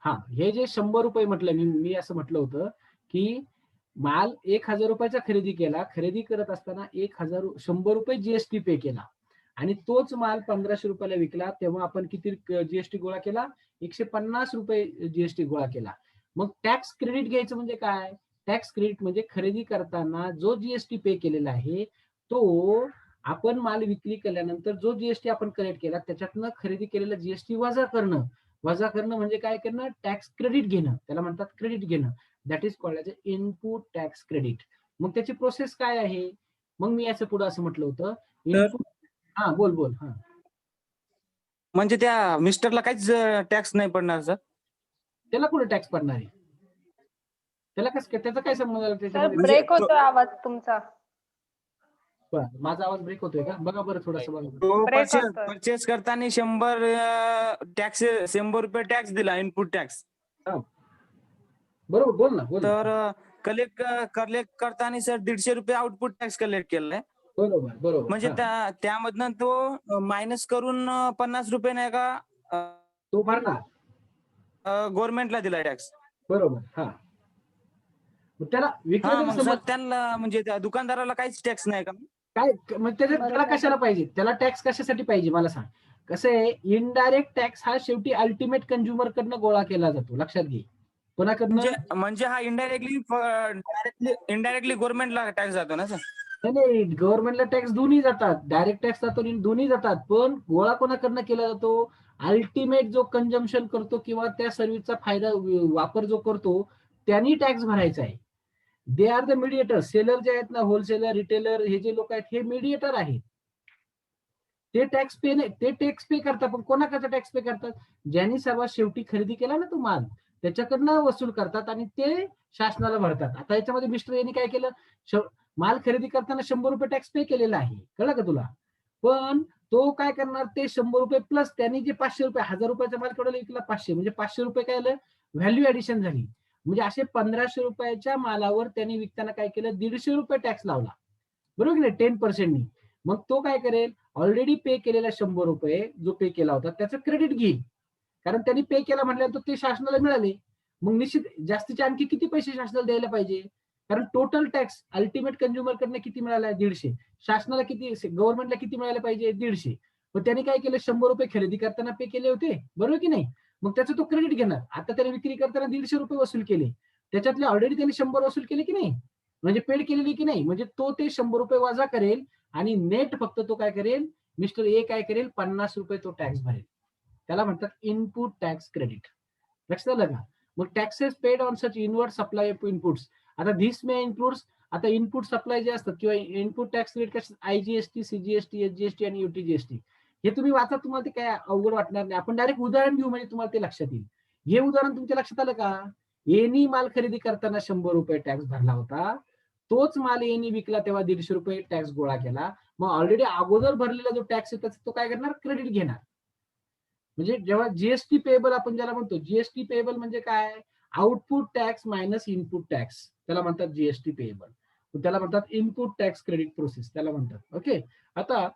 हा, हे जे 100 रुपये म्हटलं मी असं म्हटलं होतं की माल 1000 रुपयाचा खरेदी केला, खरेदी करत असताना 100 रुपये जीएसटी पे केला आणि तोच माल 1500 रुपयाला विकला, तेव्हा आपण किती जीएसटी गोळा केला? 150 रुपये जीएसटी गोळा केला. मग टॅक्स क्रेडिट घ्यायचं म्हणजे काय? टॅक्स क्रेडिट म्हणजे खरेदी करताना जो जीएसटी पे केलेला आहे, तो आपण माल विक्री केल्यानंतर जो जीएसटी आपण कलेक्ट केला, त्याच्यातनं खरेदी केलेला जीएसटी वजा करणं. वजा करणं म्हणजे काय करणं? टॅक्स क्रेडिट घेणं. त्याला म्हणतात क्रेडिट घेणं. That is called as a input tax credit. मग त्याची प्रोसेस काय आहे? मग मी याचं पुढे असं म्हटलं होतं, तर इनपुट. हां, बोल, बोल. हां. म्हणजे त्या मिस्टरला काहीच टॅक्स नाही पडणार सर? त्याला कुठे टॅक्स पडणार आहे? त्याला कसं काय, त्याचा काय संबंध आला सर त्याच्यामध्ये? म्हणजे ब्रेक होतोय आवाज तुमचा. बरं, माझा आवाज ब्रेक होतोय का? बघा बरं थोडंसं बघा बरं. तो ब्रेक होतोय. परचेस करताना 100 रुपये टॅक्स दिला, इनपुट टॅक्स. हां. बरोबर, बोल ना, बोल तर ना. कलेक्ट करताना सर 150 रुपये आउटपुट टॅक्स कलेक्ट केलाय. बरोबर, बरोबर. म्हणजे हां. त्यामधनं तो मायनस करून 50 रुपये नाही का तो भरणार. गव्हर्नमेंटला दिला टॅक्स. बरोबर. हां. मग त्याला हा, विक्रेत्याला मग सर समज त्यांना म्हणजे त्या दुकानदाराला काहीच टॅक्स नाही का? काय मग त्याला बरोबर. कशाला पाहिजे? त्याला टॅक्स कशासाठी पाहिजे मला सांग? कसं आहे, इनडायरेक्ट टॅक्स हा शेवटी अल्टिमेट कंझ्युमर कडनं गोळा केला जातो. लक्षात घे. कोणाकडनं? म्हणजे हा इनडायरेक्टली गव्हर्नमेंटला टॅक्स जातो ना सर? नाही, नाही. गव्हर्नमेंटला टॅक्स दोन्ही जातात. डायरेक्ट टॅक्स जातो आणि दोन्ही जातात. पण गोळा कोणाकडनं केला जातो? अल्टिमेट जो कंझम्पशन करतो किंवा त्या सर्व्हिसचा फायदा वापर जो करतो, त्यांनी टॅक्स भरायचा आहे. They are the mediator. Seller जे आहेत ना, होलसेलर, रिटेलर, हे जे लोक आहेत, हे मीडिएटर आहेत. ते टॅक्स पे नाही, ते टॅक्स पे करतात. पण कोणाकडचा टॅक्स पे करतात? ज्यांनी सर्वात शेवटी खरेदी केला ना तो माल, त्याच्याकडनं वसूल करतात आणि ते शासनाला भरतात. आता याच्यामध्ये मिस्टर यांनी काय केलं? माल खरेदी करताना 100 रुपये टॅक्स पे केलेला आहे. कळलं का तुला? पण तो काय करणार? ते 100 रुपये प्लस त्यांनी जे 500 रुपये, 1000 रुपयाचा माल केवढा विकला? 500. म्हणजे 500 रुपये काय आलं? व्हॅल्यू ऍडिशन झाली. म्हणजे असे 1500 रुपयाच्या मालावर त्यांनी विकताना काय केलं? 150 रुपये टॅक्स लावला. बरोबर की नाही? 10%नी. मग तो काय करेल? ऑलरेडी पे केलेला 100 रुपये जो पे केला होता त्याचं क्रेडिट घेईल. कारण त्यांनी पे केला म्हटल्यानंतर ते शासनाला मिळाले. मग निश्चित जास्तीचे आणखी किती पैसे शासनाला द्यायला पाहिजे? कारण टोटल टॅक्स अल्टिमेट कंझ्युमर कडनं किती मिळाला? 150. शासनाला किती, गव्हर्नमेंटला किती मिळायला पाहिजे? 150. मग त्यांनी काय केलं? 100 रुपये खरेदी करताना पे केले होते. बरोबर की नाही? मग त्याचं तो क्रेडिट घेणार. आता त्याने विक्री करताना 150 रुपये वसूल केले. त्याच्यातले ऑलरेडी त्यांनी 100 वसूल केले की नाही? म्हणजे पेड केलेली की नाही? म्हणजे तो ते 100 रुपये वजा करेल आणि नेट फक्त तो काय करेल? मिस्टर ए काय करेल? 50 रुपये तो टॅक्स भरेल. त्याला म्हणतात इनपुट टॅक्स क्रेडिट. लक्षात आलं का? मग taxes paid on such inward supply of inputs. आता धिस मे इनपुट्स, आता इनपुट सप्लाय जे असतात किंवा इनपुट टॅक्स क्रेडिट कसे? आयजीएसटी, सीजीएसटी, एचजीएसटी आणि यूटीजीएसटी. हे तुम्ही वाचा, तुम्हाला ते काय अवघड वाटणार नाही. आपण डायरेक्ट उदाहरण घेऊ म्हणजे तुम्हाला ते लक्षात येईल. हे उदाहरण तुमच्या लक्षात आलं का? एनी माल खरेदी करताना 100 रुपये टॅक्स भरला होता. तोच माल एनी विकला तेव्हा 150 रुपये टॅक्स गोळा केला. मग ऑलरेडी अगोदर भरलेला जो टॅक्स आहे तो काय करणार? क्रेडिट घेणार. म्हणजे जेव्हा जीएसटी पेएबल आपण ज्याला म्हणतो, जीएसटी पेएबल म्हणजे काय? Output tax minus input tax. त्याला म्हणतात जीएसटी पेएबल. त्याला म्हणतात इनपुट टॅक्स क्रेडिट प्रोसेस त्याला म्हणतात. ओके. आता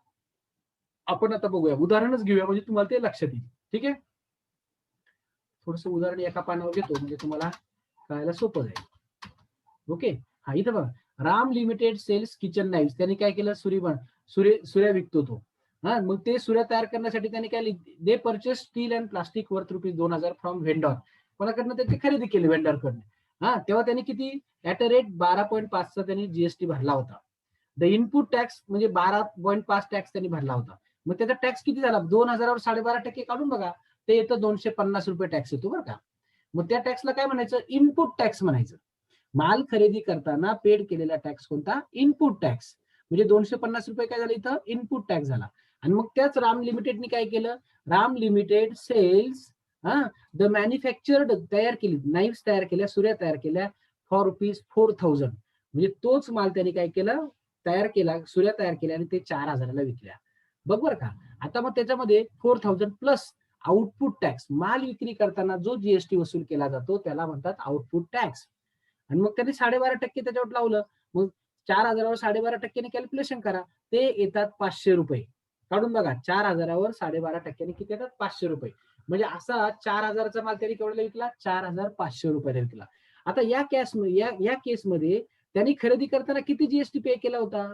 आपण बघूया, उदाहरणच घेऊया म्हणजे तुम्हाला ते लक्षात येईल. ठीक आहे. थोडस उदाहरण एका पानावर घेतो म्हणजे तुम्हाला कळायला सोपं जाईल. ओके. हा, इथं बघा. Ram limited sales kitchen knives. त्यांनी काय केलं? सूर्या विकतो तो. हा, मग ते सूर्या तयार करण्यासाठी त्यांनी काय? They purchase steel and plastic worth ₹2000 from vendor. कोणाकडनं? ते खरेदी केले व्हेंडरकडनं. हा, तेव्हा त्यांनी किती? ऍट अ रेट 12.5चा त्यांनी जीएसटी भरला होता. द इनपुट टॅक्स म्हणजे 12.5 टॅक्स त्यांनी भरला होता. मग त्याचा टॅक्स किती झाला? 2000 वर 12.5% काढून बघा. ते येतं 250 रुपये टॅक्स येतो बरं का. मग त्या टॅक्सला काय म्हणायचं? इनपुट टॅक्स म्हणायचं. माल खरेदी करताना पेड केलेला टॅक्स कोणता? Input tax. म्हणजे 250 रुपये काय झालं इथं? इनपुट टॅक्स झाला. आणि मग त्याच राम लिमिटेडने काय केलं? Ram limited sells the manufactured तयार केली, नाईफ्स तयार केल्या, सूर्या तयार केल्या फॉर ₹4000. म्हणजे तोच माल त्यांनी काय केलं? तयार केला, सूर्या तयार केल्या आणि ते 4000ला विकल्या. बघ बरं का. आता मग त्याच्यामध्ये 4000 प्लस आउटपुट टॅक्स, माल विक्री करताना जो जीएसटी वसूल केला जातो त्याला म्हणतात आउटपुट टॅक्स. आणि मग त्यांनी 12.5% त्याच्यावर लावलं. मग 4000वर 12.5% कॅल्क्युलेशन करा. ते येतात 500 रुपये. काढून बघा. 4000वर 12.5% किती येतात? 500 रुपये. म्हणजे असा 4,000चा माल त्यांनी केवढ्याला विकला? 4,500 रुपयाला विकला. आता या केसमध्ये त्यांनी खरेदी करताना किती जीएसटी पे केला होता?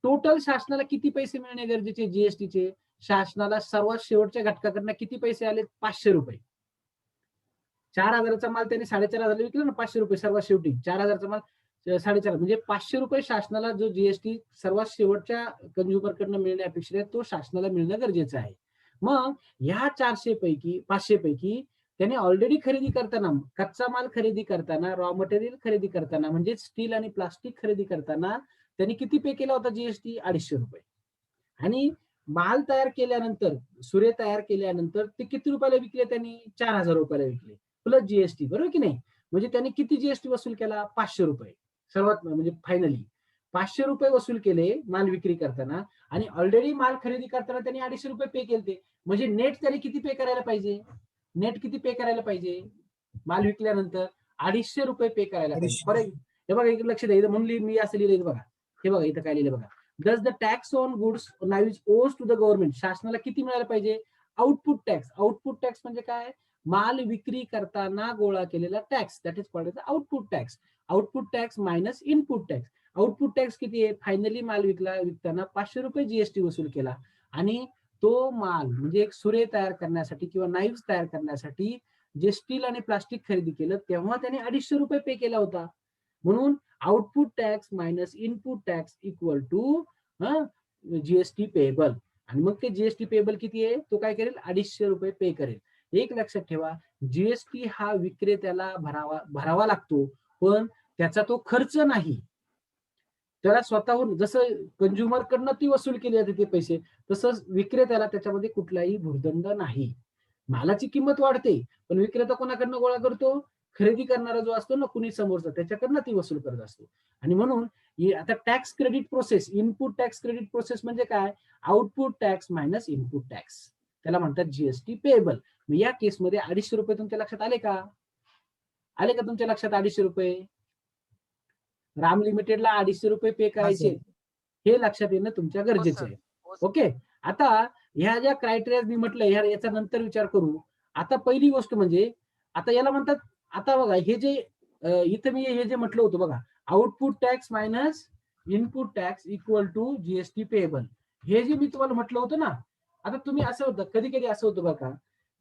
टोटल शासनाला किती पैसे मिळणे गरजेचे जीएसटीचे? शासनाला सर्वात शेवटच्या घटकाकडनं किती पैसे आले? 500 रुपये. 4,000चा माल त्यांनी 4,500 विकला ना, 500 रुपये सर्वात शेवटी. 4,000चा माल 4,500 म्हणजे 500 रुपये शासनाला जो जीएसटी सर्वात शेवटच्या कंझ्युमरकडनं मिळणे अपेक्षित आहे, तो शासनाला मिळणं गरजेचं आहे. मग ह्या 400 पैकी 500 पैकी त्याने ऑलरेडी खरेदी करताना, कच्चा माल खरेदी करताना, रॉ मटेरियल खरेदी करताना म्हणजे स्टील आणि प्लास्टिक खरेदी करताना त्यांनी किती पे केला होता जीएसटी? 250 रुपये. आणि माल तयार केल्यानंतर, सुरे तयार केल्यानंतर ते किती रुपयाला विकले त्यांनी? 4,000 रुपयाला विकले. प्लस जीएसटी, बरोबर की नाही? म्हणजे त्यांनी किती जीएसटी वसूल केला? 500 रुपये. सर्वात म्हणजे फायनली 500 रुपये वसूल केले माल विक्री करताना आणि ऑलरेडी माल खरेदी करताना त्यांनी 250 रुपये पे केले. म्हणजे नेट त्यांनी किती पे करायला पाहिजे? नेट किती पे करायला पाहिजे? माल विकल्यानंतर 250 रुपये पे करायला पाहिजे. 250. हे बघा, एक लक्ष द्या. म्हणून मी असं लिहिलं बघा. हे बघा, इथं काय लिहिलं बघा. Thus the tax on goods now is owes to the government. शासनाला किती मिळायला पाहिजे? Output tax. आउटपुट टॅक्स म्हणजे काय? माल विक्री करताना गोळा केलेला tax. That is called output tax. Output tax minus input tax. Output tax किती आहे? फायनली माल विकताना 500 रुपये जीएसटी वसूल केला आणि तो माल म्हणजे एक सुरे तयार करण्यासाठी किंवा नाईव्स तयार करण्यासाठी जे स्टील आणि प्लास्टिक खरेदी केलं तेव्हा त्याने 250 रुपये पे केला होता. म्हणून output tax minus input tax equal to GST payable. आणि मग ते जीएसटी पेएबल किती आहे? तो काय करेल? 250 रुपये पे करेल. एक लक्षात ठेवा, जीएसटी हा विक्रेत्याला भरावा लागतो, पण त्याचा तो खर्च नाही. त्याला स्वतःहून जसं कंझ्युमर कडनं ती वसूल केली जाते ते पैसे, तसंच विक्रेत्याला त्याच्यामध्ये कुठलाही भुर्दंड नाही. मालाची किंमत वाढते, पण विक्रेता कोणाकडनं गोळा करतो? खरेदी करणारा जो असतो ना कुणी समोरचा, त्याच्याकडनं ती वसूल करत असतो. आणि म्हणून आता tax credit process, input tax credit process म्हणजे काय? Output tax minus input tax. त्याला म्हणतात जीएसटी पेएबल. या केसमध्ये 250 रुपये तुमच्या लक्षात आले का? आले का तुमच्या लक्षात 250 रुपये? राम लिमिटेडला 250 रुपये पे करायचे, हे लक्षात येणं तुमच्या गरजेचं आहे. ओके. आता ह्या ज्या क्रायटेरिया मी म्हटलं, याचा नंतर विचार करू. आता पहिली गोष्ट म्हणजे आता याला म्हणतात, आता बघा हे जे इथं मी हे जे म्हटलं होतं बघा, output tax minus input tax equal to GST payable. हे जे मी तुम्हाला म्हटलं होतं ना, आता तुम्ही असं होतं, कधी कधी असं होतं बघा,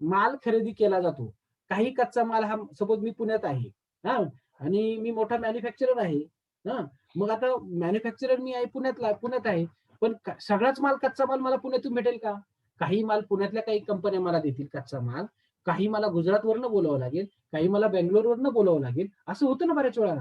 माल खरेदी केला जातो. काही कच्चा माल हा, सपोज मी पुण्यात आहे हा, आणि मी मोठा मॅन्युफॅक्चरर आहे हा, मग आता मॅन्युफॅक्चरर मी आहे, पुण्यात आहे, पण सगळाच माल, कच्चा माल मला पुण्यातून भेटेल का? काही माल पुण्यातल्या काही कंपन्या मला देतील कच्चा माल, काही मला गुजरातवरनं बोलावं लागेल, काही मला बेंगलोरवरनं बोलावं लागेल. असं होतं ना बऱ्याच वेळा.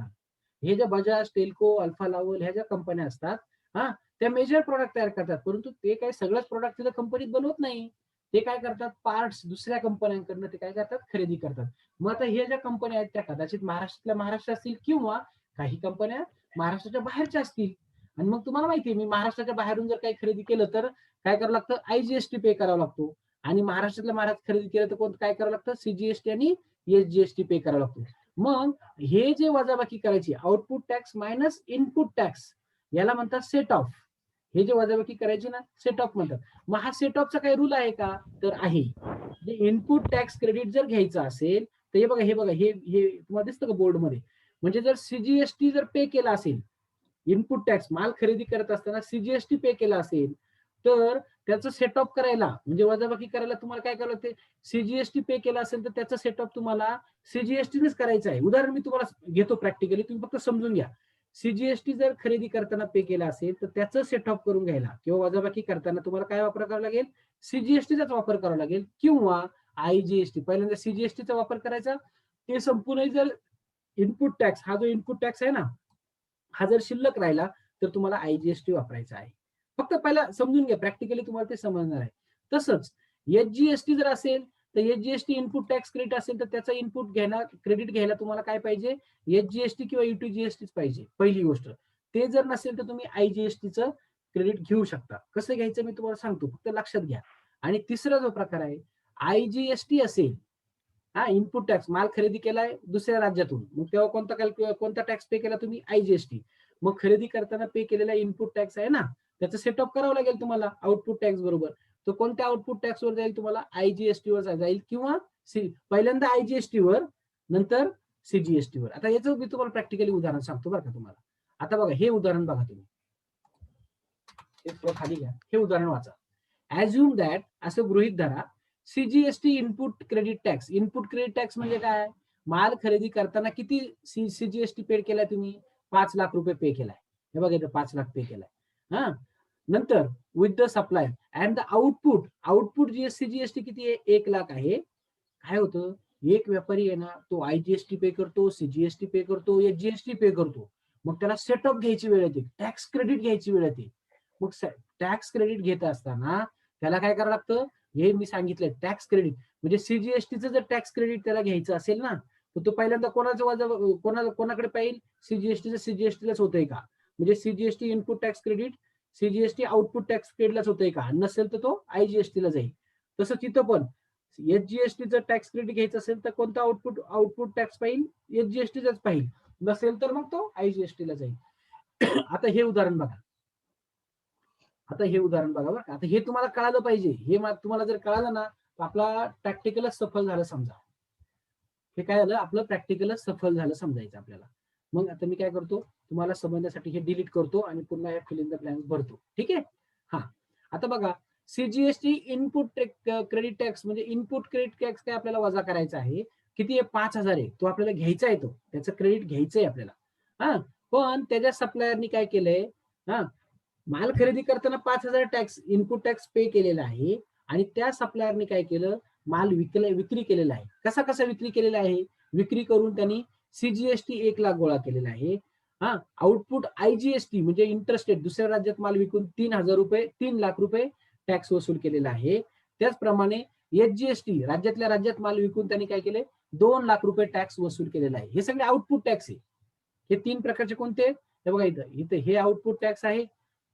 हे ज्या बजाज, टेल्को, अल्फा लावल ह्या ज्या कंपन्या असतात, हा, त्या मेजर प्रोडक्ट तयार करतात, परंतु ते काही सगळंच प्रोडक्ट तिथं कंपनीत बनवत नाही. ते काय करतात? पार्ट्स दुसऱ्या कंपन्यांकडनं ते काय करतात? खरेदी करतात. मग आता हे ज्या कंपन्या आहेत त्या कदाचित महाराष्ट्र असतील किंवा काही कंपन्या महाराष्ट्राच्या बाहेरच्या असतील. आणि मग तुम्हाला माहिती आहे, मी महाराष्ट्राच्या बाहेरून जर काही खरेदी केलं तर काय करावं लागतं? आयजीएसटी पे करावा लागतो. आणि महाराष्ट्रातल्या खरेदी केलं तर काय करावं लागतं? सीजीएसटी आणि एसजीएसटी पे करावं लागतो. मग हे जे वजाबाकी करायची, output tax minus input tax, याला म्हणतात सेट ऑफ. हे जे वजाबाकी करायची ना, सेट ऑफ म्हणतात. मग हा सेट ऑफचा काही रूल आहे का? तर आहे. इनपुट टॅक्स क्रेडिट जर घ्यायचं असेल तर हे बघा हे तुम्हाला दिसतं का बोर्डमध्ये? म्हणजे जर सीजीएसटी जर पे केला असेल, इनपुट टॅक्स माल खरेदी करत असताना सीजीएसटी पे केला असेल, तर त्याचं सेट ऑफ करायला म्हणजे वजाबाकी करायला तुम्हाला काय करावं लागते? सीजीएसटी पे केला असेल तर त्याचं सेट ऑफ तुम्हाला सीजीएसटीनेच करायचं आहे. उदाहरण मी तुम्हाला घेतो प्रॅक्टिकली, तुम्ही फक्त समजून घ्या. सीजीएसटी जर खरेदी करताना पे केला असेल तर त्याचं सेट ऑफ करून घ्यायला किंवा वजाबाकी करताना तुम्हाला काय वापर करावा लागेल? सीजीएसटीचाच वापर करावा लागेल किंवा आयजीएसटी. पहिल्यांदा सीजीएसटीचा वापर करायचा. ते संपूर्ण जर इनपुट टॅक्स, हा जो इनपुट टॅक्स आहे ना, हा जर शिल्लक राहिला तर तुम्हाला आयजीएसटी वापरायचा आहे. फक्त पहिला समजून घ्या, प्रॅक्टिकली तुम्हाला ते समजणार आहे. तसंच एसजीएसटी जर असेल तर एसजीएसटी इनपुट टॅक्स क्रेडिट असेल तर त्याचा क्रेडिट घ्यायला तुम्हाला काय पाहिजे? एसजीएसटी किंवा यूटीजीएसटीच पाहिजे, पहिली गोष्ट. ते जर नसेल तर तुम्ही आयजीएसटीचं क्रेडिट घेऊ शकता. कसं घ्यायचं मी तुम्हाला सांगतो, फक्त लक्षात घ्या. आणि तिसरा जो प्रकार आहे, आयजीएसटी असेल, हा, इनपुट टॅक्स, माल खरेदी केलाय दुसऱ्या राज्यातून, मग तेव्हा कोणता टॅक्स पे केला तुम्ही? आयजीएसटी. मग खरेदी करताना पे केलेला इनपुट टॅक्स आहे ना, त्याचं सेट ऑफ करावं लागेल तुम्हाला आउटपुट टॅक्स बरोबर. तो कोणत्या आउटपुट टॅक्सवर जाईल तुम्हाला? आयजीएसटी वर जाईल किंवा पहिल्यांदा आयजीएसटी वर, नंतर सीजीएसटी वर. आता याचं मी तुम्हाला प्रॅक्टिकली उदाहरण सांगतो बरं का तुम्हाला. आता बघा हे उदाहरण बघा तुम्ही. हे थोडं खाली घ्या. हे उदाहरण वाचा. ऍज्युम दॅट असं गृहीत धरा CGST input credit tax. Input credit tax म्हणजे काय? माल खरेदी करताना किती सीजीएसटी पेड केलाय तुम्ही? 5 लाख रुपये पे केलाय. हे बघा इथं 5 लाख पे केलाय. हा, नंतर with the supply and the output CGST किती आहे? 1 लाख आहे. काय होतं? एक व्यापारी आहे ना, तो आयजीएसटी पे करतो, सीजीएसटी पे करतो, एचजीएसटी पे करतो. मग त्याला सेटअप घ्यायची वेळ येते, टॅक्स क्रेडिट घ्यायची वेळ येते. मग टॅक्स क्रेडिट घेत असताना त्याला काय करावं लागतं? हे मी सांगितलंय, टॅक्स क्रेडिट म्हणजे सीजीएसटीचं जर टॅक्स क्रेडिट त्याला घ्यायचं असेल ना, तर तो पहिल्यांदा कोणाकडे पाहिजे? सीजीएसटीचं सीजीएसटीलाच होतंय का? म्हणजे CGST input tax credit CGST output tax क्रेडिटलाच होतंय का? नसेल तर तो आयजीएसटीला जाईल. तसं तिथं पण एचजीएसटीचं टॅक्स क्रेडिट घ्यायचं असेल तर कोणता आउटपुट टॅक्स पाहिजे? एचजीएसटीचाच पाहिजे. नसेल तर मग तो आयजीएसटीला जाईल. आता हे उदाहरण बघा. बरं का. आता हे तुम्हाला कळालं पाहिजे. हे तुम्हाला जर कळालं ना, तर आपला प्रॅक्टिकलच सफल झालं समजा. हे काय झालं? आपलं प्रॅक्टिकलच सफल झालं समजायचं आपल्याला. मग आता मी काय करतो? तुम्हाला समजण्यासाठी हे डिलीट करतो आणि पुन्हा हे फिल इन द ब्लँक्स भरतो. ठीक आहे? हा, आता बघा सीजीएसटी इनपुट क्रेडिट टॅक्स म्हणजे इनपुट क्रेडिट टॅक्स काय आपल्याला वजा करायचा आहे. किती आहे? 5,000 आहे. तो आपल्याला घ्यायचा आहे, त्याचं क्रेडिट घ्यायचंय आपल्याला. हा, पण त्याच्या सप्लायरनी काय केलंय? हा, माल खरेदी करताना 5,000 टॅक्स इनपुट टॅक्स पे केलेला आहे आणि त्या सप्लायरने काय केलं? माल विक्री केलेला आहे. कसा विक्री केलेला आहे? विक्री करून त्यांनी सीजीएसटी 1 लाख गोळा केलेला आहे. हा, आउटपुट आयजीएसटी म्हणजे इंटरस्टेट दुसऱ्या राज्यात माल विकून 3 लाख रुपये टॅक्स वसूल केलेला आहे. त्याचप्रमाणे एचजीएसटी राज्यात माल विकून त्यांनी काय केले? 2 लाख रुपये टॅक्स वसूल केलेला आहे. हे सगळे आउटपुट टॅक्स आहे. हे 3 प्रकारचे कोणते? हे बघा इथं हे आउटपुट टॅक्स आहे,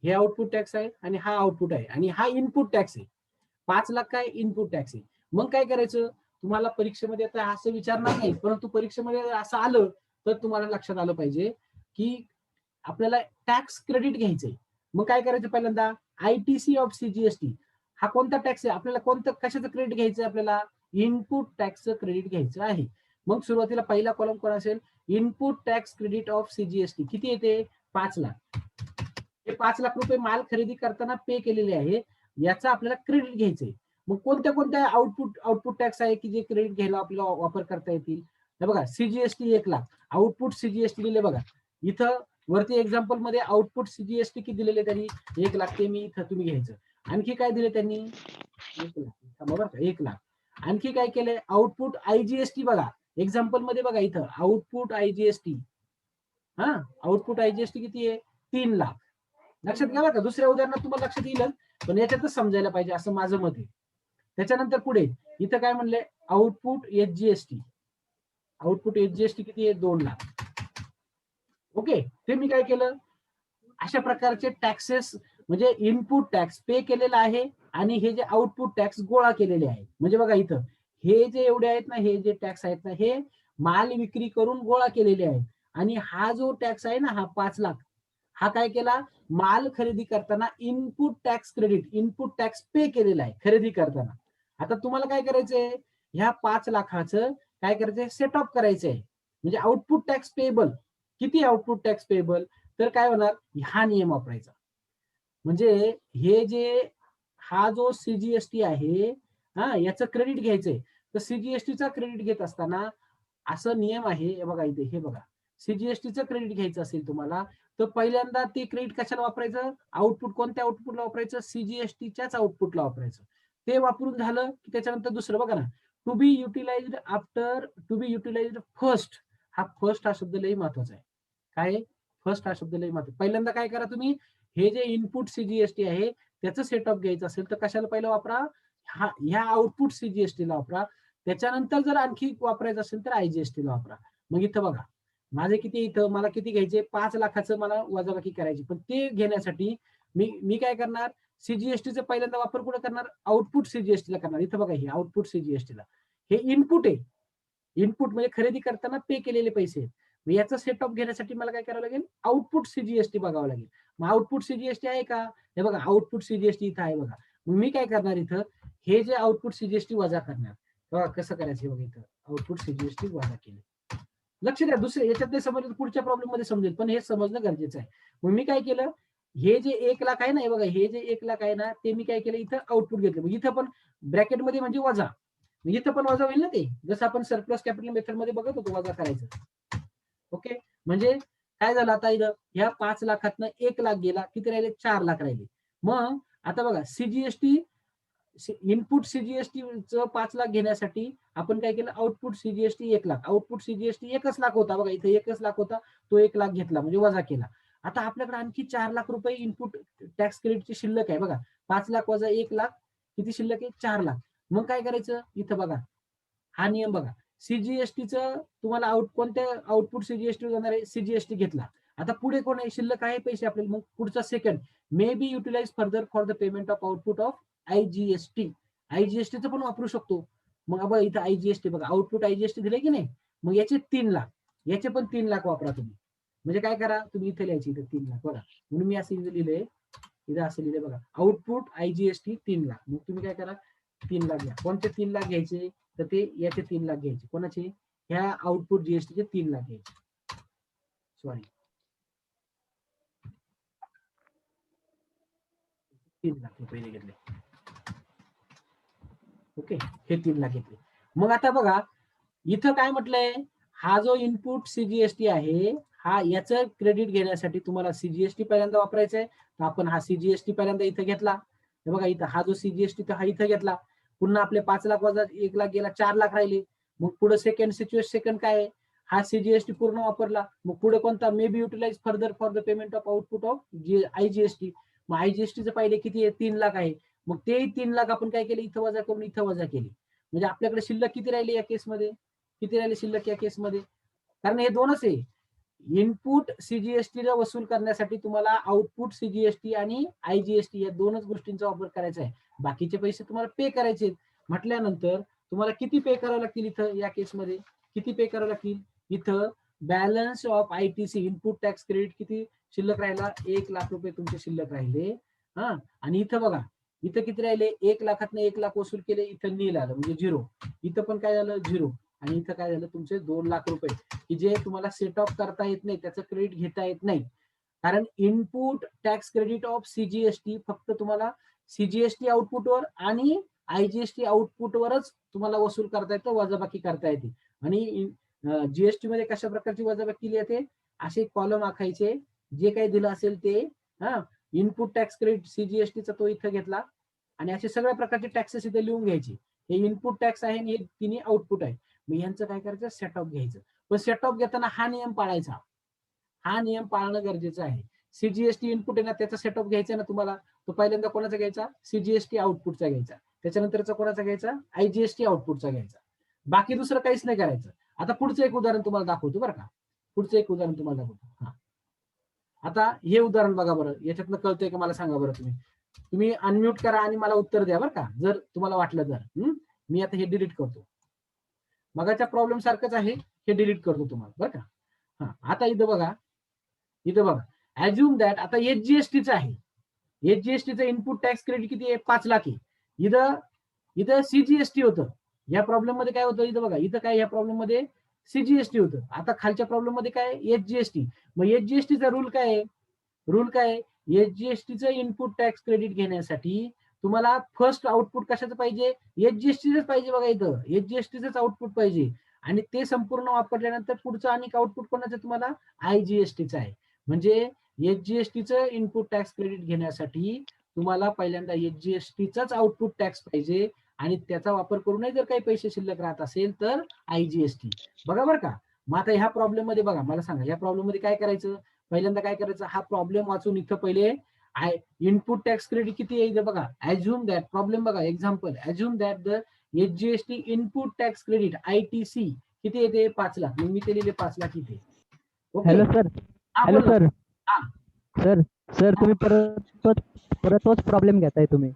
हे आउटपुट टॅक्स आहे आणि हा आउटपुट आहे आणि हा इनपुट टॅक्स आहे. 5 लाख काय? इनपुट टॅक्स आहे. मग काय करायचं? तुम्हाला परीक्षेमध्ये आता असं विचारणार नाही, परंतु परीक्षेमध्ये असं आलं तर तुम्हाला लक्षात आलं पाहिजे की आपल्याला टॅक्स क्रेडिट घ्यायचंय. मग काय करायचं? पहिल्यांदा आयटीसी ऑफ सीजीएसटी हा कोणता टॅक्स आहे? आपल्याला कशाचं क्रेडिट घ्यायचं? आपल्याला इनपुट टॅक्सचं क्रेडिट घ्यायचं आहे. मग सुरुवातीला पहिला कॉलम कोण असेल? Input tax credit of CGST किती येते? 5 लाख. हे 5 लाख रुपये माल खरेदी करताना पे केलेले आहे, याचा आपल्याला क्रेडिट घ्यायचंय. मग कोणत्या आउटपुट टॅक्स आहे की जे क्रेडिट घ्यायला आपल्याला वापर करता येतील? हे बघा सीजीएसटी 1 लाख, आउटपुट सीजीएसटी दिले बघा इथं वरती एक्झाम्पल मध्ये. आउटपुट सीजीएसटी किती दिलेले त्यांनी? 1 लाख. ते मी इथं तुम्ही घ्यायचं. आणखी काय दिले त्यांनी? 1 लाख. बघा 1 लाख. आणखी काय केलंय? आउटपुट आयजीएसटी बघा एक्झाम्पल मध्ये बघा इथं आउटपुट आयजीएसटी. हा, आउटपुट आयजीएसटी किती आहे? 3 लाख. लक्षात घ्या बघा. दुसऱ्या उदाहरणात तुम्हाला लक्षात येईल, पण याच्यातच समजायला पाहिजे असं माझं मत आहे. त्याच्यानंतर पुढे इथं काय म्हणलंय? Output HGST. आउटपुट एचजीएसटी किती आहे? 2 लाख. ओके. ते मी काय केलं? अशा प्रकारचे टॅक्सेस म्हणजे इनपुट टॅक्स पे केलेला आहे आणि हे जे आउटपुट टॅक्स गोळा केलेले आहे. म्हणजे बघा इथं हे जे एवढे आहेत ना, हे जे टॅक्स आहेत ना, हे माल विक्री करून गोळा केलेले आहेत. आणि हा जो टॅक्स आहे ना, हा 5 लाख, हा काय केला? माल खरेदी करताना input tax credit, input tax pay केलेला आहे खरेदी करताना. आता तुम्हाला काय करायचंय? ह्या 5 लाखाचं काय करायचंय? सेटअप करायचंय. म्हणजे आउटपुट टॅक्स पेएबल किती? आउटपुट टॅक्स पेएबल तर काय होणार? हा नियम वापरायचा. म्हणजे हे जे हा जो सीजीएसटी आहे, हा, याचं क्रेडिट घ्यायचंय. तर सीजीएसटीचा क्रेडिट घेत असताना असं नियम आहे बघा इथे. हे बघा, सीजीएसटीचं क्रेडिट घ्यायचं असेल तुम्हाला तर पहिल्यांदा ते क्रेडिट कशाला वापरायचं? कोणत्या आउटपुटला वापरायचं? सीजीएसटीच्याच आउटपुटला वापरायचं. ते वापरून झालं की त्याच्यानंतर दुसरं बघा ना, टू बी युटिलाइज्ड फर्स्ट. हा फर्स्ट हा शब्द लई महत्वाचा आहे. काय? फर्स्ट हा शब्द लई महत्वाचा. पहिल्यांदा काय करा तुम्ही? हे जे इनपुट सीजीएसटी आहे त्याचं सेटअप घ्यायचं असेल तर कशाला पहिलं वापरा? ह्या आउटपुट सीजीएसटीला वापरा. त्याच्यानंतर जर आणखी वापरायचं असेल तर आयजीएसटीला वापरा. मग इथं बघा माझे किती, इथं मला किती घ्यायचे? 5 लाखाचं मला वजाबाकी करायची. पण ते घेण्यासाठी मी काय करणार? सीजीएसटीचा पहिल्यांदा वापर कुठे करणार? आउटपुट सीजीएसटीला करणार. इथं बघा हे आउटपुट सीजीएसटीला. हे इनपुट आहे. इनपुट म्हणजे खरेदी करताना पे केलेले पैसे आहेत. मग याचा सेटअप घेण्यासाठी मला काय करावं लागेल? आउटपुट सीजीएसटी बघावं लागेल. मग आउटपुट सीजीएसटी आहे का? हे बघा आउटपुट सीजीएसटी इथं आहे बघा. मग मी काय करणार इथं, हे जे आउटपुट सीजीएसटी वजा करणार. बघा कसं करायचं बघा, इथं आउटपुट सीजीएसटी वजा केले. लक्ष द्या, दुसरे याच्यात नाही समजलं पुढच्या प्रॉब्लेम मध्ये समजेल, पण हे समजणं गरजेचं आहे. मग मी काय केलं, हे जे 1,00,000 आहे ना, हे बघा हे जे 1,00,000 आहे ना, ते मी काय केलं इथं आउटपुट घेतलं. मग इथं पण ब्रॅकेटमध्ये म्हणजे वजा, मग इथं पण वजा होईल ना ते, जसं आपण सरप्लस कॅपिटल मेथड मध्ये बघत होतो वजा करायचं. ओके, म्हणजे काय झालं आता इथं, ह्या 5,00,000तनं 1,00,000 गेला, किती राहिले 4,00,000 राहिले. मग आता बघा सीजीएसटी, इनपुट सीजीएसटी 5,00,000 घेण्यासाठी आपण काय केलं, आउटपुट सीजीएसटी 1,00,000, आउटपुट सीजीएसटी 1,00,000 होता बघा, इथे 1,00,000 होता, तो 1,00,000 घेतला म्हणजे वजा केला. आता आपल्याकडे आणखी 4,00,000 रुपये इनपुट टॅक्स क्रेडिटची शिल्लक आहे बघा, 5,00,000 वजा 1,00,000 किती शिल्लक आहे, 4,00,000. मग काय करायचं इथं बघा, हा नियम बघा, सीजीएसटीचं तुम्हाला कोणत्या आउटपुट सीजीएसटी जाणार आहे, सीजीएसटी घेतला. आता पुढे कोण आहे, शिल्लक आहे पैसे आपल्याला, मग पुढचा second may be utilise further for the payment of output of IGST. आयजीएसटीचं पण वापरू शकतो. मग बघा इथं आयजीएसटी बघा, आउटपुट आयजीएसटी दिले की नाही, मग याचे 3,00,000, याचे पण 3,00,000 वापरा तुम्ही. म्हणजे काय करा तुम्ही, इथे लिहायची इथे 3,00,000 बघा, म्हणून मी असं इथं लिहिलंय, इथं असं लिहिलंय बघा, आउटपुट आयजीएसटी 3,00,000. मग तुम्ही काय करा 3,00,000 घ्या. कोणते 3,00,000 घ्यायचे, तर ते याचे 3,00,000 घ्यायचे. कोणाचे, ह्या आउटपुट जीएसटीचे 3,00,000 घ्यायचे. सॉरी 3,00,000 रुपये घेतले. ओके, हे 3,00,000 घेतले. मग आता बघा इथं काय म्हटलंय, हा जो इनपुट सीजीएसटी आहे, हा याचं क्रेडिट घेण्यासाठी तुम्हाला सीजीएसटी पहिल्यांदा वापरायचा आहे. तर आपण हा सीजीएसटी पहिल्यांदा इथं घेतला. हे बघा इथं हा जो सीजीएसटी हा इथं घेतला. पुन्हा आपले 5,00,000 वजा 1,00,000 गेला, 4,00,000 राहिले. मग पुढे सेकंड काय आहे, हा सीजीएसटी पूर्ण वापरला. मग पुढे कोणता, may be utilise further for the payment of output of IGST. मग आयजीएसटीचं पहिले किती आहे, 3,00,000 आहे. मग ते 3,00,000 आपण काय केले, इथं वजा करून इथं वजा केले. म्हणजे आपल्याकडे शिल्लक किती राहिली या केसमध्ये, किती राहिले शिल्लक या केसमध्ये, कारण हे दोनच आहे. इनपुट सीजीएसटी वसूल करण्यासाठी तुम्हाला आउटपुट सीजीएसटी आणि आयजीएसटी या दोनच गोष्टींचा वापर करायचा आहे. बाकीचे पैसे तुम्हाला पे करायचे म्हटल्यानंतर तुम्हाला किती पे करावं लागतील इथं या केसमध्ये, किती पे करावं लागतील, इथं balance of ITC input tax credit किती शिल्लक राहिला, 1,00,000 रुपये तुमचे शिल्लक राहिले. हा, आणि इथं बघा इथं किती राहिले, 1,00,000तनं 1,00,000 वसूल केले, इथं नील आलं म्हणजे 0. इथं पण काय झालं 0. आणि इथं काय झालं तुमचे 2,00,000 रुपये, की जे तुम्हाला सेट ऑफ करता येत नाही, त्याचं क्रेडिट घेता येत नाही. कारण input tax credit of CGST फक्त तुम्हाला सीजीएसटी आउटपुटवर आणि आयजीएसटी आउटपुटवरच तुम्हाला वसूल करता येतं, वजाबाकी करता येते. आणि जीएसटी मध्ये कशा प्रकारची वजाबाकी केली जाते, असे कॉलम आखायचे, जे काही दिलं असेल ते. हा, इनपुट टॅक्स क्रेडिट सीजीएसटीचा तो इथं घेतला, आणि असे सगळ्या प्रकारचे टॅक्सेस इथे लिहून घ्यायचे. हे इनपुट टॅक्स आहे आणि हे तिन्ही आउटपुट आहे. मग यांचं काय करायचं, सेट ऑफ घ्यायचं. पण सेट ऑफ घेताना हा नियम पाळायचा, हा नियम पाळणं गरजेचं आहे. सीजीएसटी इनपुट आहे ना, त्याचा सेट ऑफ घ्यायचा ना तुम्हाला, तो पहिल्यांदा कोणाचा घ्यायचा, सीजीएसटी आउटपुटचा घ्यायचा. त्याच्यानंतरचा कोणाचा घ्यायचा, आयजीएसटी आउटपुटचा घ्यायचा. बाकी दुसरं काहीच नाही करायचं. आता पुढचं एक उदाहरण तुम्हाला दाखवतो बरं का, पुढचं एक उदाहरण तुम्हाला दाखवतो. हा, आता हे उदाहरण बघा बरं, याच्यातनं कळतंय का मला सांगा बरं. तुम्ही अनम्यूट करा आणि मला उत्तर द्या बरं का, जर तुम्हाला वाटलं तर. मी आता हे डिलीट करतो, मगाच्या प्रॉब्लेम सारखंच आहे, हे डिलीट करतो तुम्हाला बरं का. हा, आता इथं बघा, इथं बघा, ऍज्युम दॅट, आता एचजीएसटीचं आहे, एचजीएसटीचं इनपुट टॅक्स क्रेडिट किती आहे, 5,00,000 आहे. इथं इथं सीजीएसटी होतं, या प्रॉब्लेम मध्ये काय होतं, इथं बघा इथं काय, या प्रॉब्लेम मध्ये सीजीएसटी होतं. आता खालच्या प्रॉब्लेम मध्ये काय, एचजीएसटी. मग एचजीएसटीचा रूल काय आहे, रूल काय, एचजीएसटीचं इनपुट टॅक्स क्रेडिट घेण्यासाठी तुम्हाला फर्स्ट आउटपुट कशाचं पाहिजे, एचजीएसटीच पाहिजे. बघा इथं एचजीएसटीच आउटपुट पाहिजे, आणि ते संपूर्ण वापरल्यानंतर पुढचं आणि आउटपुट कोणाचं तुम्हाला, आयजीएसटीचं आहे. म्हणजे एचजीएसटीचं इनपुट टॅक्स क्रेडिट घेण्यासाठी तुम्हाला पहिल्यांदा एचजीएसटीचाच आउटपुट टॅक्स पाहिजे, आणि त्याचा वापर करूनही जर काही पैसे शिल्लक राहत असेल तर आयजीएसटी. बघा बरं का. मग आता ह्या प्रॉब्लेम मध्ये बघा, मला सांगा या प्रॉब्लेम मध्ये काय करायचं, पहिल्यांदा काय करायचं, हा प्रॉब्लेम वाचून इथं पहिले इनपुट टॅक्स क्रेडिट किती आहे बघा, ऍज्युम दॅट, प्रॉब्लेम बघा example, assume that the HGST input tax credit ITC किती येते, 5,00,000. मी ते लिहिले 5,00,000 इथे. ओके, हॅलो सर, हा हॅलो बोल ना. सर, हा, सर सर तुम्ही परत तोच प्रॉब्लेम घेताय तुम्ही.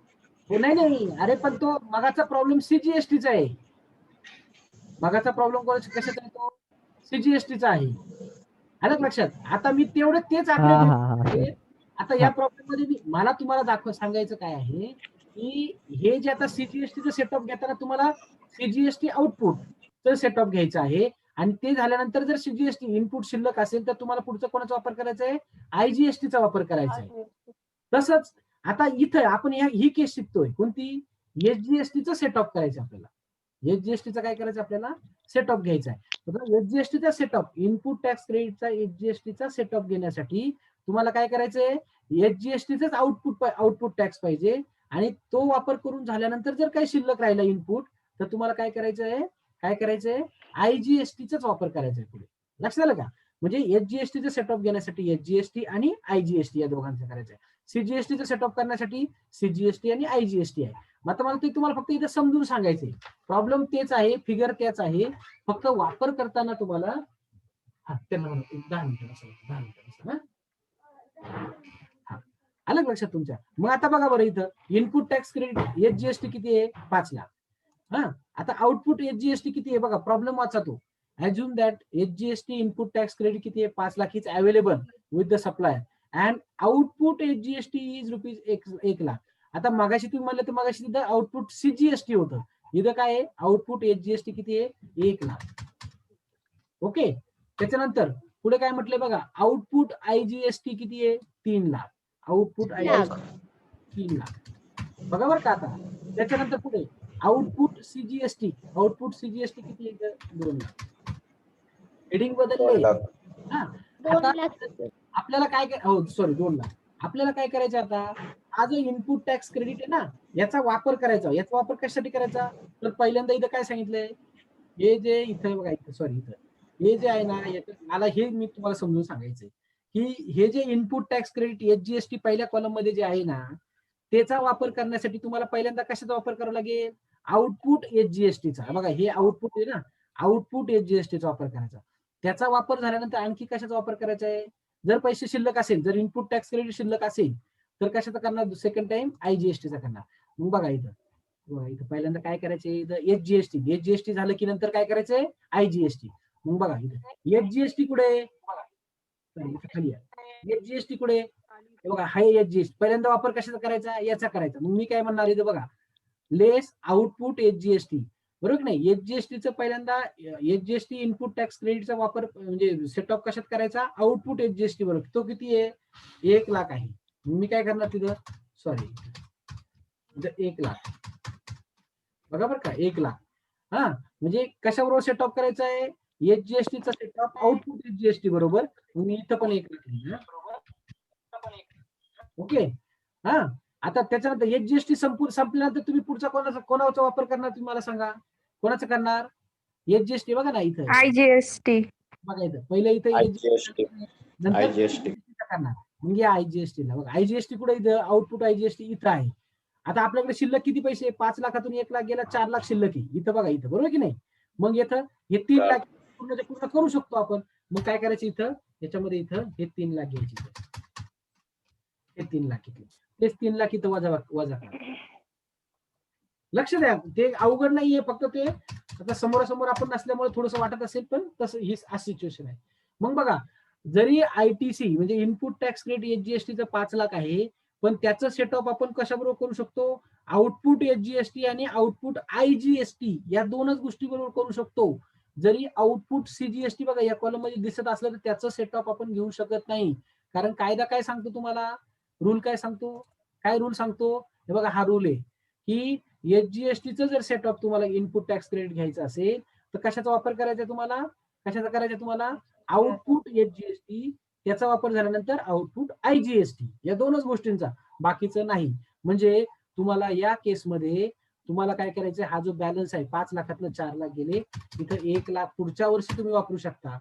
हो नाही नाही, अरे पण तो मगाचा प्रॉब्लेम सीजीएसटीचा आहे, मगाचा प्रॉब्लेम कशाचा आहे, तो सीजीएसटीचा आहे. आलं का लक्षात. आता मी तेच हा आकडे हा देतो. हा सर, आता हा या प्रॉब्लेम मध्ये मला तुम्हाला सांगायचं काय आहे, की हे जे आता सीजीएसटीचं सेटअप घेताना तुम्हाला सीजीएसटी आउटपुट सेटअप घ्यायचं आहे आणि ते झाल्यानंतर जर सीजीएसटी इनपुट शिल्लक असेल तर तुम्हाला पुढचा कोणाचा वापर करायचा आहे, आयजीएसटीचा वापर करायचा आहे. तसंच आता इथं आपण ही केस शिकतोय कोणती, एसजीएसटीचं सेटअप करायचं आपल्याला. एसजीएसटीचा काय करायचं आपल्याला, सेटअप घ्यायचा आहे. एसजीएसटीचा सेटअप, इनपुट टॅक्स क्रेडिटचा एसजीएसटीचा सेटअप घेण्यासाठी तुम्हाला काय करायचंय, एसजीएसटीच आउटपुट टॅक्स पाहिजे आणि तो वापर करून झाल्यानंतर जर काही शिल्लक राहिला इनपुट तर तुम्हाला काय करायचंय, आयजीएसटीचाच वापर करायचा आहे पुढे. लक्षात आलं का? म्हणजे एसजीएसटीचं सेटअप घेण्यासाठी एसजीएसटी आणि आयजीएसटी या दोघांचं करायचं आहे. सीजीएसटीचं सेटअप करण्यासाठी सीजीएसटी आणि आयजीएसटी आहे. मग आता मला ते तुम्हाला फक्त इथे समजून सांगायचंय. प्रॉब्लेम तेच आहे, फिगर त्याच आहे, फक्त वापर करताना तुम्हाला 10 मिनिटं बसा, 10 मिनिटं बसा. आलं लक्षात तुमच्या? मग आता बघा बरं, इथं इनपुट टॅक्स क्रेडिट एसजीएसटी किती आहे, 5 लाख. आता आउटपुट एसजीएसटी किती आहे बघा, प्रॉब्लेम वाचा तो. Assume that HGST input tax credit किती आहे, 5 lakh is available with the supplier and output HGST is rupees 1 lakh. आता मगाशी तुम्ही म्हणलं तर मगाशी तिथं आउटपुट सीजीएसटी होतं, इथं काय आहे, आउटपुट एसजीएसटी किती आहे, 1 लाख. ओके. त्याच्यानंतर पुढे काय म्हटलंय बघा, आउटपुट आयजीएसटी किती आहे, 3 लाख. Output IGST 3 lakh. बघा बरं का आता. त्याच्यानंतर पुढे आउटपुट सीजीएसटी किती आहे, 2 लाख. हेडिंग बदलले. आता आपल्याला काय, हो सॉरी 2 लाख. आपल्याला काय करायचं आता, हा जो इनपुट टॅक्स क्रेडिट आहे ना, याचा वापर करायचा. याचा वापर कशासाठी करायचा, तर पहिल्यांदा इथं काय सांगितलंय, हे जे इथं बघा, इथं हे जे आहे ना, मला हे मी तुम्हाला समजून सांगायचंय की हे जे इनपुट टॅक्स क्रेडिट एसजीएसटी पहिल्या कॉलम मध्ये जे आहे ना, त्याचा वापर करण्यासाठी तुम्हाला पहिल्यांदा कशाचा वापर करावा लागेल, आउटपुट एसजीएसटीचा. बघा हे आउटपुट आहे ना, आउटपुट एसजीएसटीचा वापर करायचा. त्याचा वापर झाल्यानंतर आणखी कशाचा वापर करायचा आहे, जर पैसे शिल्लक असेल, जर इनपुट टॅक्स क्रेडिट शिल्लक असेल तर कशाचा करणार, सेकंड टाइम आयजीएसटीचा करणार. मग बघा इथं पहिल्यांदा काय करायचंय, इथं एसजीएसटी झालं की नंतर काय करायचंय, आयजीएसटी. मग बघा इथं एसजीएसटी कुठे, खाली एसजीएसटी कुठे, बघा हाय एसजीएसटी. पहिल्यांदा वापर कशाचा करायचा, याचा करायचा. मग मी काय म्हणणार इथं बघा, लेस आउटपुट एसजीएसटी, बरोबर की नाही. एसजीएसटीचं पहिल्यांदा एसजीएसटी इनपुट टॅक्स क्रेडिटचा वापर म्हणजे सेटअप कशात करायचा, आउटपुट एसजीएसटी बरोबर. तो किती आहे, 1 लाख आहे. मी काय करणार तिथं, सॉरी इथं 1 लाख. बघा बरं का, 1 लाख. म्हणजे कशाबरोबर सेटअप करायचा आहे, एसजीएसटीचा सेटअप आउटपुट एसजीएसटी बरोबर. मी इथं पण 1 लाख. ओके. आता त्याच्यानंतर एसजीएसटी संपल्यानंतर तुम्ही पुढचा कोणाचा वापर करणार, तुम्ही मला सांगा, कोणाचं करणार, एसजीएसटी. बघा ना इथं आयजीएसटी. बघा, इथं पहिलं इथं आयजीएसटी नंतर करणार. मग या आयजीएसटीला बघा, आयजीएसटी कुठे, इथं आउटपुट आयजीएसटी इथं आहे. आता आपल्याकडे शिल्लक किती पैसे, 5 लाखातून 1 लाख गेला, 4 लाख शिल्लक आहे इथं बघा, इथं बरोबर की नाही. मग इथं हे 3 लाख पूर्ण करू शकतो आपण. मग काय करायचं, इथं याच्यामध्ये इथं हे 3 लाख घ्यायचे, हे 3 लाख घेतले, तेच 3 लाख इथं वजा करा. लक्ष द्या, ते अवघड नाहीये, फक्त ते आता समोरासमोर आपण नसल्यामुळे थोडंसं वाटत असेल, पण तसं ही सिच्युएशन आहे. मग बघा, जरी आयटीसी म्हणजे इनपुट टॅक्स क्रेडिट एसजीएसटीचं 5 लाख आहे, पण त्याचं सेटअप आपण कशाबरोबर करू शकतो, आउटपुट एसजीएसटी आणि आउटपुट आयजीएसटी या दोनच गोष्टी बरोबर करू शकतो. जरी आउटपुट सीजीएसटी बघा या कॉलम मध्ये दिसत असलं तर त्याचं सेटअप आपण घेऊ शकत नाही. कारण कायदा काय सांगतो तुम्हाला, रूल काय सांगतो, काय रूल सांगतो, हे बघा हा रूल आहे की एसजीएसटीचं जर सेटअप तुम्हाला इनपुट टॅक्स क्रेडिट घ्यायचं असेल तर कशाचा वापर करायचा तुम्हाला, आउटपुट एसजीएसटी, त्याचा वापर झाल्यानंतर आउटपुट आयजीएसटी, या दोनच गोष्टींचा, बाकीचं नाही. म्हणजे तुम्हाला या केसमध्ये तुम्हाला काय करायचं, हा जो बॅलन्स आहे 5 लाखातनं 4 लाख गेले, इथं 1 लाख पुढच्या वर्षी तुम्ही वापरू शकता.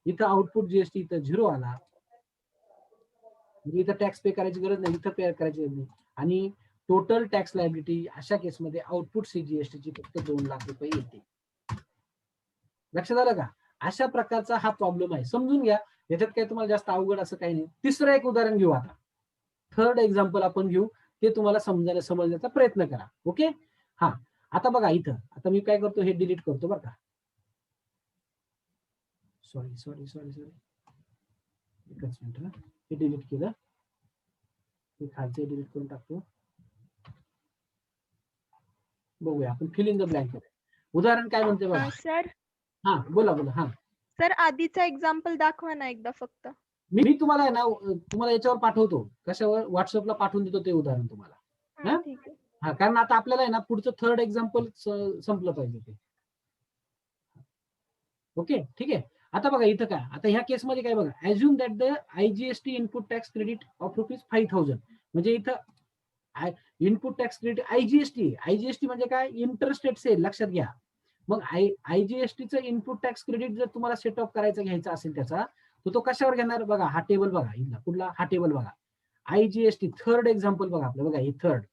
इथं आउटपुट जीएसटी इथं 0 आला, म्हणजे इथं टॅक्स पे करायची गरज नाही, इथं पे करायची गरज नाही. आणि टोटल टॅक्स लायबिलिटी अशा केसमध्ये आउटपुट सीजीएसटीची फक्त 2 लाख रुपये येते. लक्षात आलं का, अशा प्रकारचा हा प्रॉब्लेम आहे, समजून घ्या. याच्यात काही तुम्हाला जास्त अवघड असं काही नाही. तिसरं एक उदाहरण घेऊ, आता थर्ड एक्झाम्पल आपण घेऊ, ते तुम्हाला समजण्याचा प्रयत्न करा. ओके. आता बघा इथं, आता मी काय करतो, हे डिलीट करतो बरं का, सॉरी एकच मिनिट, हे डिलीट केलं, हे खालचे डिलीट करून टाकतो. बघूया आपण फिल इन द ब्लँक. उदाहरण काय म्हणते बघा. सर हा बोला बोला. हा सर आधीचा एक्झाम्पल दाखवा ना एकदा फक्त. मी तुम्हाला आहे ना तुम्हाला याच्यावर पाठवतो, कशावर, व्हॉट्सअपला पाठवून देतो ते उदाहरण तुम्हाला. हा? ठीक आहे. हा कारण आता आपल्याला आहे ना पुढचं थर्ड एक्झाम्पल संपलं पाहिजे ते. ओके ठीक आहे. आता बघा इथं काय, आता ह्या केसमध्ये काय बघा, assume that the IGST input tax credit of ₹5,000. म्हणजे इथं इनपुट टॅक्स क्रेडिट आयजीएसटी म्हणजे काय, इंटरस्टेट सेल, लक्षात घ्या. मग आयजीएसटीचं इनपुट टॅक्स क्रेडिट जर तुम्हाला सेट ऑफ करायचा घ्यायचा असेल त्याचा, तर तो कशावर घेणार बघा. हा टेबल बघा इथला, कुठला हा टेबल बघा. आयजीएसटी थर्ड एक्झाम्पल बघा आपलं, बघा हे थर्ड.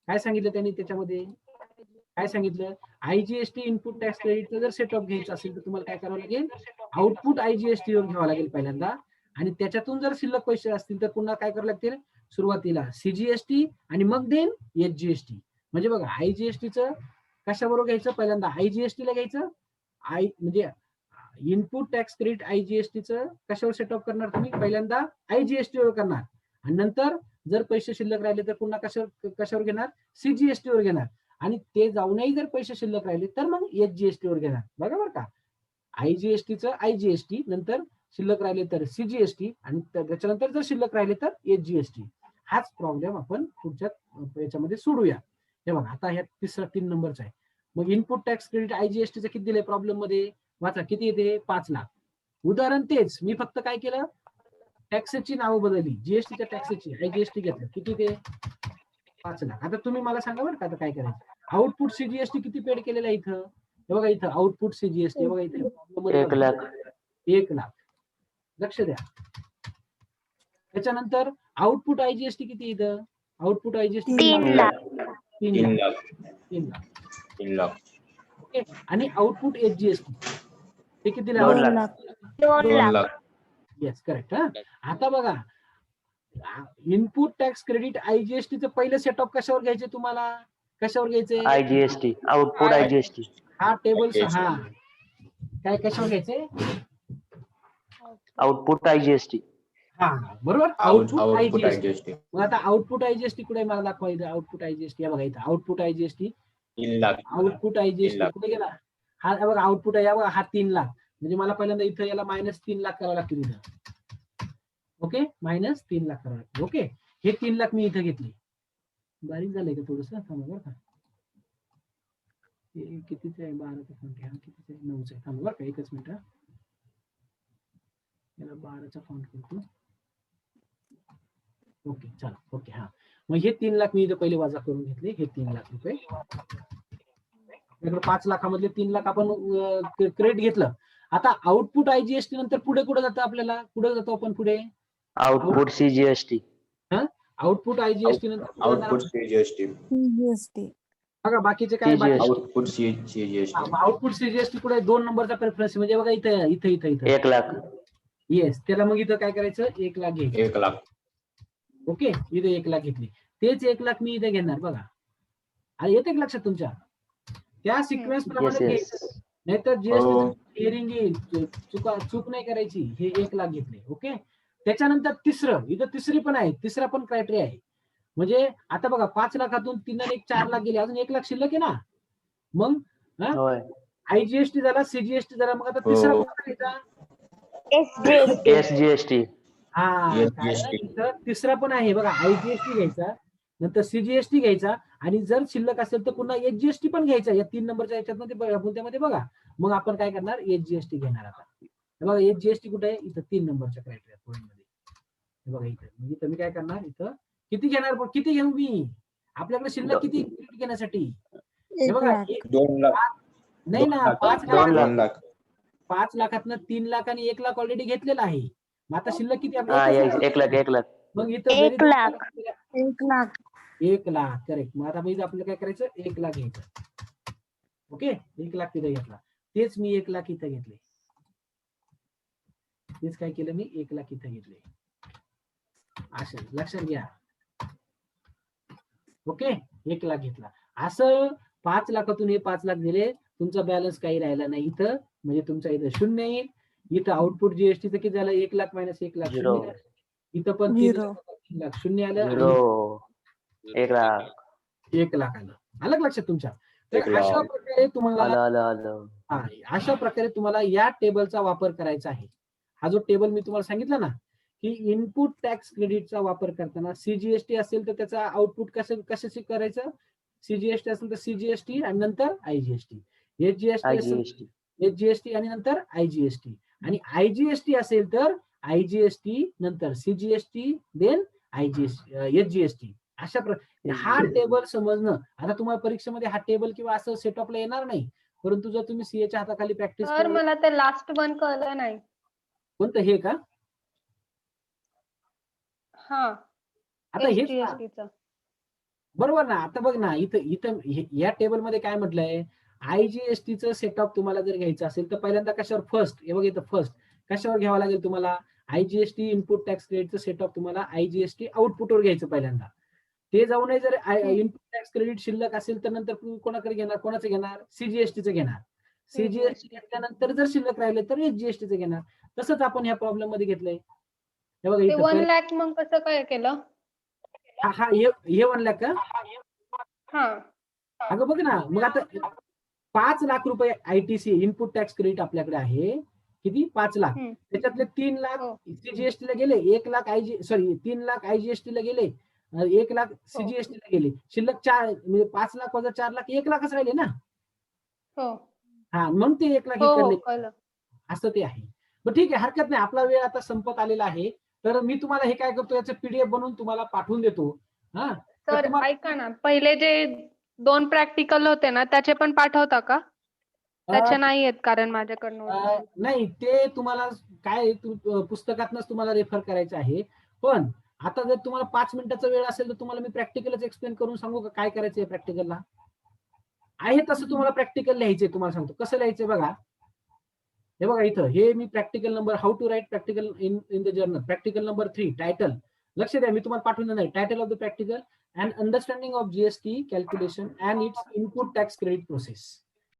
काय सांगितलं त्यांनी त्याच्यामध्ये, काय सांगितलं, आयजीएसटी इनपुट टॅक्स क्रेडिटचं जर सेट ऑफ घ्यायचं असेल तर तुम्हाला काय करावं लागेल, आउटपुट आयजीएसटी वर घ्यावं लागेल पहिल्यांदा, आणि त्याच्यातून जर शिल्लक पैसे असतील तर पुन्हा काय करावं लागतील, सुरुवातीला सीजीएसटी आणि मग देन एचजीएसटी. म्हणजे बघा आयजीएसटीचं कशाबरोबर घ्यायचं, पहिल्यांदा आयजीएसटीला घ्यायचं, म्हणजे इनपुट टॅक्स क्रेडिट आयजीएसटीचं कशावर सेट ऑफ करणार तुम्ही, पहिल्यांदा आयजीएसटी वर करणार, आणि नंतर जर पैसे शिल्लक राहिले तर पुन्हा कशावर घेणार, सीजीएसटी वर घेणार, आणि ते जाऊनही जर पैसे शिल्लक राहिले तर मग एचजीएसटी वर घेणार. बघा बरं का, आयजीएसटीचं आयजीएसटी, नंतर शिल्लक राहिले तर सीजीएसटी, आणि त्याच्यानंतर जर शिल्लक राहिले तर एचजीएसटी. हाच प्रॉब्लेम आपण पुढच्या याच्यामध्ये सोडूया. हे बघा आता ह्या तिसरा 3 नंबरचा आहे. मग इनपुट टॅक्स क्रेडिट आयजीएसटीचं किती दिलंय प्रॉब्लेम मध्ये, वाचा किती येते, 5 लाख. उदाहरण तेच, मी फक्त काय केलं, टॅक्सची नावं बदलली, जीएसटीच्या टॅक्सची आयजीएसटी घेतलं, किती ते 5 लाख. आता तुम्ही मला सांगा बरं का आता काय करायचं. आउटपुट सीजीएसटी किती पेड केलेलं आहे इथं, हे बघा इथं आउटपुट सीजीएसटी बघा इथे 1 लाख. 1 लाख, लक्ष द्या. त्याच्यानंतर आउटपुट आयजीएसटी किती इथं, output IGST 3 lakh. 3 lakh. 3 lakh. Okay. आणि आउटपुट एचजीएसटी ते किती 2 लाख. 2 लाख. Yes correct. हा आता बघा इनपुट टॅक्स क्रेडिट आयजीएसटीचं पहिलं सेट ऑफ कशावर घ्यायचे तुम्हाला, कशावर घ्यायचे, आयजीएसटी, आउटपुट आयजीएसटी. हा टेबल 6 काय कशावर घ्यायचे, आउटपुट आयजीएसटी. हा बरोबर, आउटपुट आउटपुट आयजीएसटी. आयजीएसटी मग आता आउटपुट आयजीएसटी कुठे मला दाखवायचं, आउटपुट आयजीएसटी बघा इथं, output IGST, 3 lakh. Output IGST 3 lakh. कुठे गेला, हा बघा आउटपुट आहे, बघा हा 3 लाख. म्हणजे मला पहिल्यांदा इथं याला -3 लाख करावं लागतील इथं. ओके, -3 लाख करावं लागतील. ओके, हे 3 लाख मी इथं घेतले. बारीक झालंय का थोडस, थांबा बरं का, हे कितीच आहे, 12चा फॉन्ट आहे, कितीच आहे, 9चा आहे, थांबा बरं का, एकच मिनिट. याला 12चा फॉन्ट करतो. ओके चला, ओके. हा मग हे 3 लाख मी इथं पहिले वजा करून घेतले, हे 3 लाख रुपये. 5 लाखामधले 3 लाख आपण क्रेडिट घेतलं. आता आउटपुट आयजीएसटी नंतर पुढे कुठे जातं, आपल्याला कुठे जातो आपण पुढे, आउटपुट सीजीएसटी. आउटपुट आयजीएसटी नंतर आउटपुट सीजीएसटी. बघा बाकीचे काय, आउटपुट सीजीएसटी. आउटपुट सीजीएसटी कुठे 2 नंबरचा प्रेफरन्स, म्हणजे बघा इथं इथं इथं इथं 1 लाख. येस, त्याला मग इथं काय करायचं, 1 लाख घ्यायचं. 1 लाख. ओके, इथे 1 लाख घेतली, तेच 1 लाख मी इथे घेणार. बघा आणि येते का लक्षात तुमच्या, त्या सिक्वेन्स प्रमाणे घ्यायचं, नाहीतर जीएसटी हिअरिंग येईल, चूक नाही करायची. हे 1 लाख घेतले. ओके, त्याच्यानंतर तिसरं, इथं तिसरी पण आहे, तिसरा पण क्रायटेरिया आहे. म्हणजे आता बघा 5 लाखातून 3 आणि 1 4 लाख गेले, अजून 1 लाख शिल्लक आहे ना. मग आयजीएसटी झाला, सीजीएसटी झाला, मग आता तिसरा कोणता घ्यायचा, एसजीएसटी. हा तिसरा पण आहे बघा, आयजीएसटी घ्यायचा, नंतर सीजीएसटी घ्यायचा, आणि जर शिल्लक असेल तर पुन्हा एचजीएसटी पण घ्यायचा. या 3 नंबरच्या याच्यामध्ये मुद्द्यामध्ये बघा. मग आपण काय करणार, एचजीएसटी घेणार. आता बघा एचजीएसटी कुठे आहे, इथं 3 नंबरच्या क्रायटेरिया पॉईंटमध्ये बघा इथं. इथं मी काय करणार, इथं किती घेणार, किती घेऊ मी, आपल्याकडे शिल्लक किती घेण्यासाठी, हे बघा 2 लाख. नाही ना, 5 लाख. 5 लाखातनं 3 लाख आणि 1 लाख ऑलरेडी घेतलेला आहे. मग आता शिल्लक किती, 1 लाख. 1 लाख. मग इथं 1 लाख. 1 लाख करेक्ट. मग आता मी आपल्याला काय करायचं, 1 लाख घ्यायचं. ओके, 1 लाख तिथे घेतला, तेच मी 1 लाख इथं घेतले. तेच काय केलं मी, 1 लाख इथं घेतले. असं लक्षात घ्या. ओके, 1 लाख घेतला. असं 5 लाखातून हे 5 लाख दिले, तुमचा बॅलन्स काही राहिला नाही इथं, म्हणजे तुमचा इथं 0 येईल. इथं आउटपुट जीएसटीचं किती झालं, 1 लाख - 1 लाख 0. इथं पण 3 लाख 0 आलं, 1 लाख. 1 लाख आलं. आलं लक्षात तुमच्या. तर एक अशा लाख. प्रकारे तुम्हाला आलं हा, अशा प्रकारे तुम्हाला या टेबलचा वापर करायचा आहे. हा जो टेबल मी तुम्हाला सांगितला ना, की इनपुट टॅक्स क्रेडिटचा वापर करताना सीजीएसटी असेल तर त्याचा आउटपुट कशाशी करायचं, सीजीएसटी असेल तर सीजीएसटी आणि नंतर आयजीएसटी, एचजीएसटी असेल आयजीएसटी एचजीएसटी आणि नंतर आयजीएसटी, आणि आयजीएसटी असेल तर आयजीएसटी नंतर सीजीएसटी देन आयजीएसटी एचजीएसटी. अशा प्रकारे हा टेबल समजणं, आता तुम्हाला परीक्षेमध्ये हा टेबल किंवा असं सेटअपला येणार नाही, परंतु जर तुम्ही सीएच्या हाताखाली प्रॅक्टिस सर मला ते लास्ट वन कळलं नाही. कोणतं हे का, हा आता हेच ना. एचटीएसटीचं. बरोबर ना. आता बघ ना, इथं इथं या टेबल मध्ये काय म्हटलंय, आयजीएसटीचं सेटअप तुम्हाला जर घ्यायचं असेल तर पहिल्यांदा कशावर, फर्स्ट हे बघ इथं फर्स्ट कशावर घ्यावं लागेल तुम्हाला, आयजीएसटी इनपुट टॅक्स क्रेडिटचं सेटअप तुम्हाला आयजीएसटी आउटपुटवर घ्यायचं पहिल्यांदा. ते जाऊ नये, जर इनपुट टॅक्स क्रेडिट शिल्लक असेल तर नंतर तुम्ही कोणाकडे घेणार, कोणाचं घेणार, सीजीएसटीचं घेणार. सीजीएसटी घेतल्यानंतर जर शिल्लक राहिले तर एचजीएसटीचं घेणार. तसंच आपण ह्या प्रॉब्लेम मध्ये घेतलंय. हे बघा ते इथं 1 लाख मग कसं काय केलं? हा हे 1 लाख का, हा अगं बघ ना, मग आता 5 लाख रुपये आयटीसी इनपुट टॅक्स क्रेडिट आपल्याकडे आहे. किती, 5 लाख. हम्म. त्याच्यातले 3 लाख हो. सीजीएसटी ला गेले, 1 लाख 3 लाख आयजीएसटी ला गेले, 1 लाख सीजीएसटी ला गेले. शिल्लक 4 म्हणजे 5 लाख वजा 4 लाख 1 लाखच राहिले ना. हो हा, म्हणून ते 1 लाख हो इकडले कळलं. असं ते आहे. पण ठीक आहे, हरकत नाही, आपला वेळ आता संपत आलेला आहे. तर मी तुम्हाला हे काय करतो, याचं पीडीएफ बनवून तुम्हाला पाठवून देतो. हा, तर सर तुम्हाला ऐका ना, पहिले जे 2 प्रॅक्टिकल होते ना त्याचे पण पाठवता का? त्याचे नाही आहेत कारण माझ्याकडनं. नाही, ते तुम्हाला काय पुस्तकातनच तुम्हाला रेफर करायचं आहे. पण आता जर तुम्हाला 5 मिनिटाचा वेळ असेल तर तुम्हाला मी प्रॅक्टिकलच एक्सप्लेन करून सांगू का काय करायचंय प्रॅक्टिकलला. आहे तसं तुम्हाला प्रॅक्टिकल लिहायचंय, तुम्हाला सांगतो कसं लिहायचंय बघा. हे बघा इथं, हे मी practical number, how to write practical in the journal, practical number 3 title. लक्ष द्या, मी तुम्हाला पाठवलं नाही. Title of the practical and understanding of GST calculation and its input tax credit process.